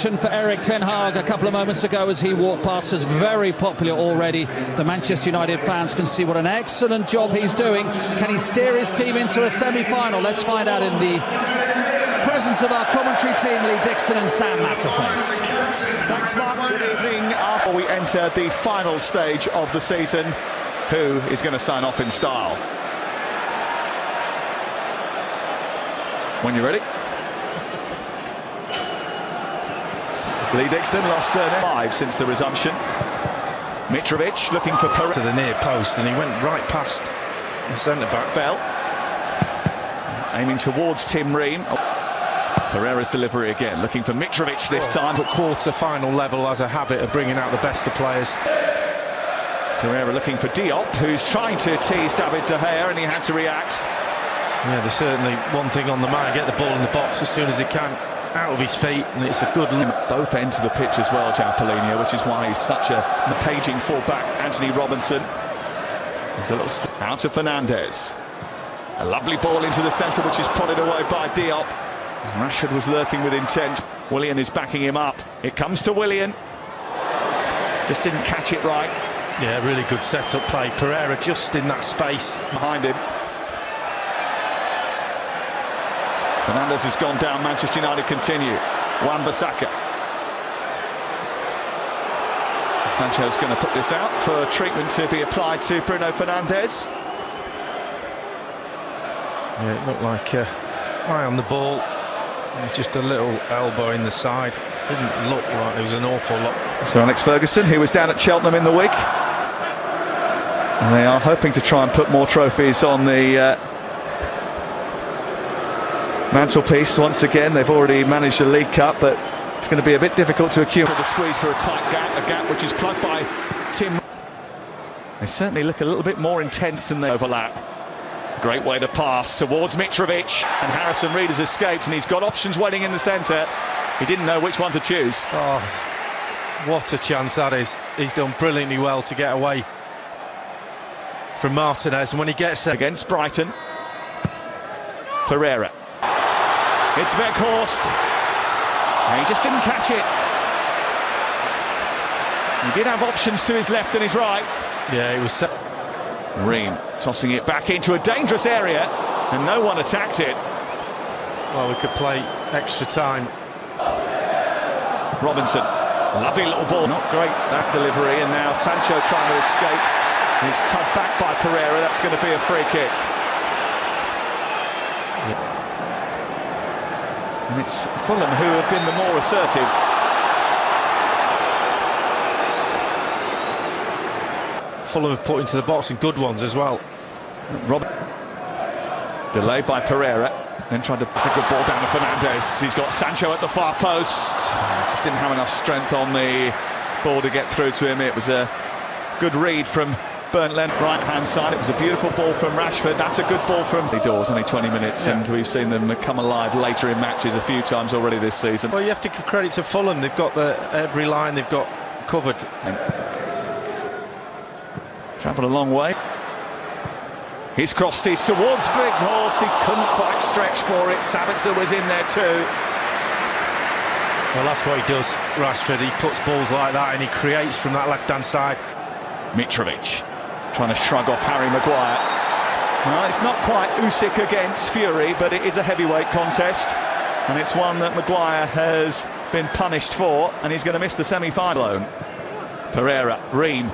introduction for Erik ten Hag a couple of moments ago as he walked past us. Very popular already. The Manchester United fans can see what an excellent job he's doing. Can he steer his team into a semi-final? Let's find out in the presence of our commentary team, Lee Dixon and Sam Matterface. Thanks, Mark. Good evening. After we enter the final stage of the season, who is going to sign off in style? When you're ready. Lee Dixon lost 5 since the resumption. Mitrovic looking for to the near post, and he went right past the centre-back. Bell aiming towards Tim Ream. Pereira's delivery again, looking for Mitrovic this time. But quarter-final level has a habit of bringing out the best of players. Pereira looking for Diop, who's trying to tease David De Gea, and he had to react. Yeah, there's certainly one thing on the mind: get the ball in the box as soon as he can, out of his feet, and it's a good both ends of the pitch as well, Jalpolinia, which is why he's such a paging fullback. Anthony Robinson. There's a little out to Fernandes. A lovely ball into the centre, which is prodded away by Diop. Rashford was lurking with intent. Willian is backing him up. It comes to Willian. Just didn't catch it right. Yeah, really good set-up play. Pereira just in that space behind him. Fernandes has gone down. Manchester United continue. Wan-Bissaka. Sancho's going to put this out for treatment to be applied to Bruno Fernandes. Yeah, it looked like eye on the ball. Just a little elbow in the side. Didn't look like there was an awful lot. So Alex Ferguson, who was down at Cheltenham in the week. And they are hoping to try and put more trophies on the mantelpiece once again. They've already managed the League Cup, but it's going to be a bit difficult to accumulate. The squeeze for a tight gap, a gap which is plugged by Tim. They certainly look a little bit more intense than they overlap. Great way to pass towards Mitrovic, and Harrison Reed has escaped, and he's got options waiting in the centre. He didn't know which one to choose. Oh, what a chance that is. He's done brilliantly well to get away from Martinez, and when he gets there against Brighton. Pereira. It's Weghorst. And he just didn't catch it. He did have options to his left and his right. Yeah, it was set. Ream tossing it back into a dangerous area, and no one attacked it. Well, we could play extra time. Robinson, lovely little ball. Not great, that delivery, and now Sancho trying to escape. He's tugged back by Pereira. That's going to be a free kick. And it's Fulham who have been the more assertive. Fulham have put into the box, and good ones as well. Delayed by Pereira, then tried to pass a good ball down to Fernandes. He's got Sancho at the far post. Just didn't have enough strength on the ball to get through to him. It was a good read from Bernd Leno, right-hand side. It was a beautiful ball from Rashford. That's a good ball from the doors. Only 20 minutes, yeah. And we've seen them come alive later in matches a few times already this season. Well, you have to give credit to Fulham. They've got every line they've got covered. Travelled a long way. He's crossed it towards Weghorst. He couldn't quite stretch for it. Sabitzer was in there too. Well, that's what he does, Rashford. He puts balls like that and he creates from that left-hand side. Mitrovic trying to shrug off Harry Maguire. Well, it's not quite Usyk against Fury, but it is a heavyweight contest, and it's one that Maguire has been punished for, and he's going to miss the semi-final. Pereira, Ream.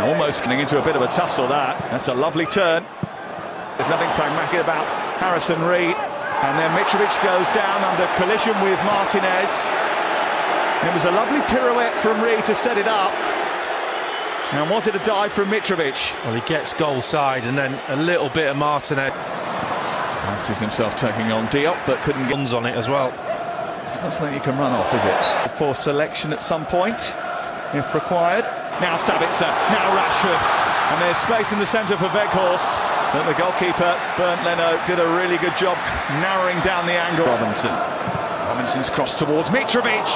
Almost getting into a bit of a tussle. That's a lovely turn. There's nothing pragmatic about Harrison Reed, and then Mitrovic goes down under collision with Martinez. It was a lovely pirouette from Reed to set it up. And was it a dive from Mitrovic? Well, he gets goal side, and then a little bit of Martinez. Fancies himself taking on Diop, but couldn't get guns on it as well. It's not something you can run off, is it? For selection at some point, if required. Now Sabitzer, now Rashford, and there's space in the centre for Weghorst, but the goalkeeper, Bernd Leno, did a really good job narrowing down the angle. Robinson's cross towards Mitrovic.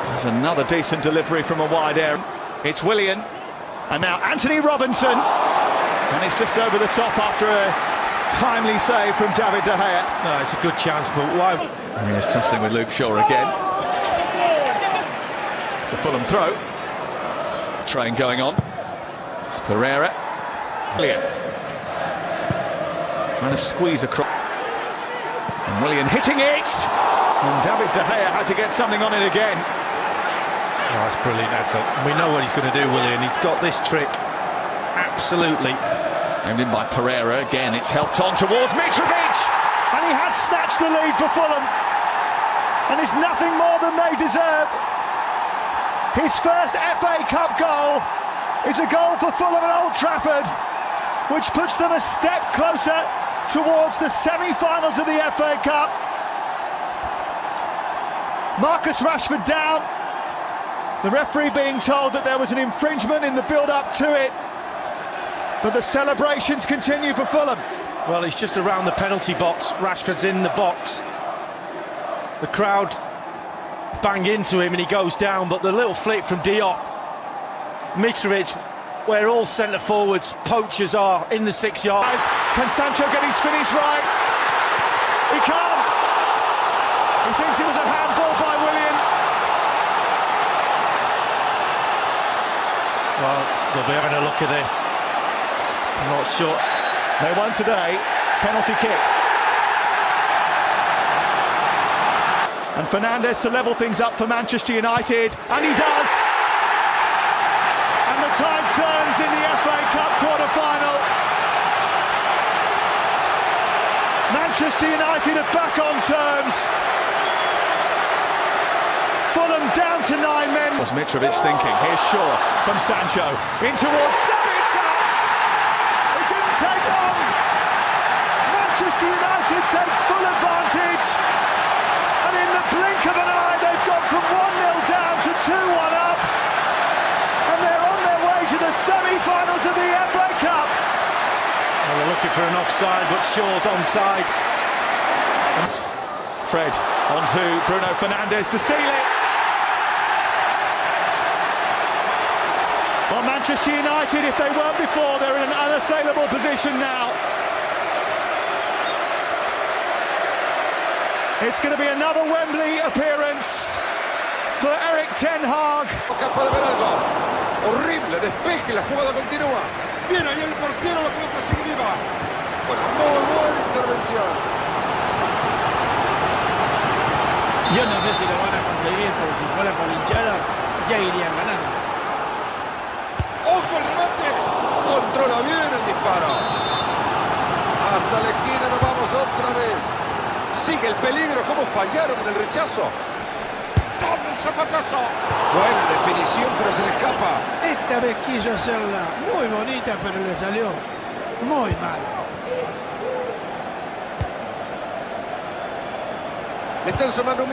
There's another decent delivery from a wide area. It's Willian, and now Anthony Robinson, and it's just over the top after a timely save from David De Gea. No, it's a good chance, but why? And he's tussling with Luke Shaw again. It's a Fulham throw. Train going on. It's Pereira. Willian. Trying to squeeze across. And Willian hitting it! And David De Gea had to get something on it again. Oh, that's brilliant effort. We know what he's going to do, Willian. He's got this trick. Absolutely. Aimed in by Pereira. Again, it's helped on towards Mitrovic! And he has snatched the lead for Fulham. And it's nothing more than they deserve. His first FA Cup goal is a goal for Fulham at Old Trafford, which puts them a step closer towards the semi-finals of the FA Cup. Marcus Rashford down. The referee being told that there was an infringement in the build-up to it. But the celebrations continue for Fulham. Well, he's just around the penalty box. Rashford's in the box. The crowd bang into him and he goes down, but the little flick from Diop. Mitrovic, where all centre forwards, poachers are in the 6 yards. Can Sancho get his finish right? He can't. He thinks it was a handball by Willian. Well, they'll be having a look at this. I'm not sure. They won today. Penalty kick. And Fernandes to level things up for Manchester United. And he does. And the tide turns in the FA Cup quarter-final. Manchester United are back on terms. Fulham down to 9 men. Was Mitrovic thinking? Here's Shaw from Sancho. In towards Sabitzer. It didn't take long. Manchester United take full advantage. And in the blink of an eye, they've gone from 1-0 down to 2-1 up. And they're on their way to the semi-finals of the FA Cup. Well, they're looking for an offside, but Shaw's onside. Fred onto Bruno Fernandes to seal it. Well, Manchester United, if they weren't before, they're in an unassailable position now. It's going to be another Wembley appearance for Eric Ten Hag. Capaz de ver algo. Horrible, despeje, la jugada continúa. Bien, ahí el portero, la pelota sigue viva. Bueno, muy buena intervención. Yo no sé si lo van a conseguir, pero si fuera por hinchada, ya irían ganando. ¡Ojo el remate! Controla bien el disparo. Hasta la esquina nos vamos otra vez. Sigue el peligro, cómo fallaron en el rechazo. ¡Toma el zapatazo! Buena definición, pero se le escapa. Esta vez quiso hacerla muy bonita, pero le salió muy mal. Le están sumando un